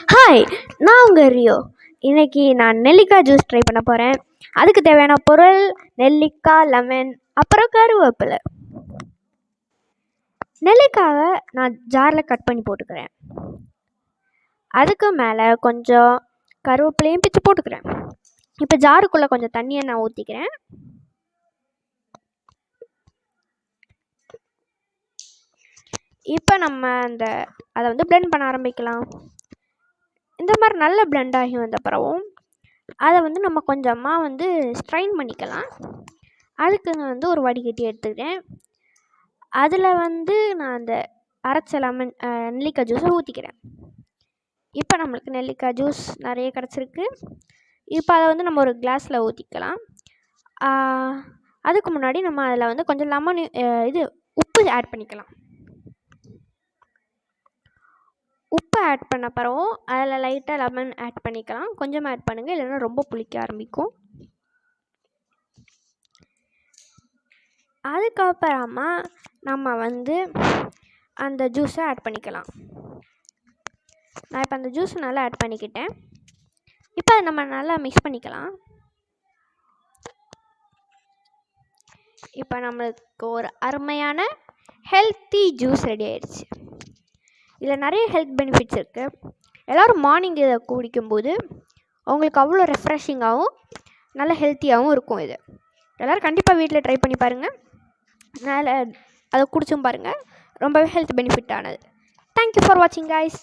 Hi, நான் உங்கள் Rio. இன்றைக்கி நான் நெல்லிக்காய் ஜூஸ் ட்ரை பண்ண போகிறேன். அதுக்கு தேவையான பொருள் நெல்லிக்காய், லெமன், அப்புறம் கருவேப்பிலை. நெல்லிக்காவை நான் ஜாரில் கட் பண்ணி போட்டுக்கிறேன். அதுக்கு மேலே கொஞ்சம் கருவேப்பிலையும் பிச்சு போட்டுக்கிறேன். இப்போ ஜாருக்குள்ளே கொஞ்சம் தண்ணியை நான் ஊற்றிக்கிறேன். இப்போ நம்ம அதை பிளெண்ட் பண்ண ஆரம்பிக்கலாம். இந்த மாதிரி நல்ல பிளெண்ட் ஆகி வந்த பிறகும் அதை நம்ம கொஞ்சமாக ஸ்ட்ரைன் பண்ணிக்கலாம். அதுக்கு ஒரு வடிகட்டி எடுத்துக்கிறேன். அதில் நான் அந்த அரைச்ச லெமன் நெல்லிக்காய் ஜூஸை ஊற்றிக்கிறேன். இப்போ நம்மளுக்கு நெல்லிக்காய் ஜூஸ் நிறைய கிடச்சிருக்கு. இப்போ அதை நம்ம ஒரு கிளாஸில் ஊற்றிக்கலாம். அதுக்கு முன்னாடி நம்ம அதில் கொஞ்சம் லெமன் உப்பு ஆட் பண்ணிக்கலாம். உப்பு ஆட் பண்ண பிறகும் அதில் லைட்டாக லெமன் ஆட் பண்ணிக்கலாம். கொஞ்சமாக ஆட் பண்ணுங்கள், இல்லைன்னா ரொம்ப புளிக்க ஆரம்பிக்கும். அதுக்கப்புறமா நம்ம அந்த ஜூஸை ஆட் பண்ணிக்கலாம். நான் இப்போ அந்த ஜூஸை நல்லா ஆட் பண்ணிக்கிட்டேன். இப்போ அதை நம்ம நல்லா மிக்ஸ் பண்ணிக்கலாம். இப்போ நம்மளுக்கு ஒரு அருமையான ஹெல்த்தி ஜூஸ் ரெடி ஆயிடுச்சு. இதில் நிறைய ஹெல்த் பெனிஃபிட்ஸ் இருக்குது. எல்லோரும் மார்னிங் இதை குடிக்கும்போது உங்களுக்கு அவ்வளோ ரெஃப்ரெஷிங்காகவும் நல்ல ஹெல்த்தியாகவும் இருக்கும். இது எல்லோரும் கண்டிப்பாக வீட்டில் ட்ரை பண்ணி பாருங்கள். அதை குடிச்சும் பாருங்கள். ரொம்பவே ஹெல்த் பெனிஃபிட் ஆனது. தேங்க்யூ ஃபார் வாட்சிங் கைஸ்.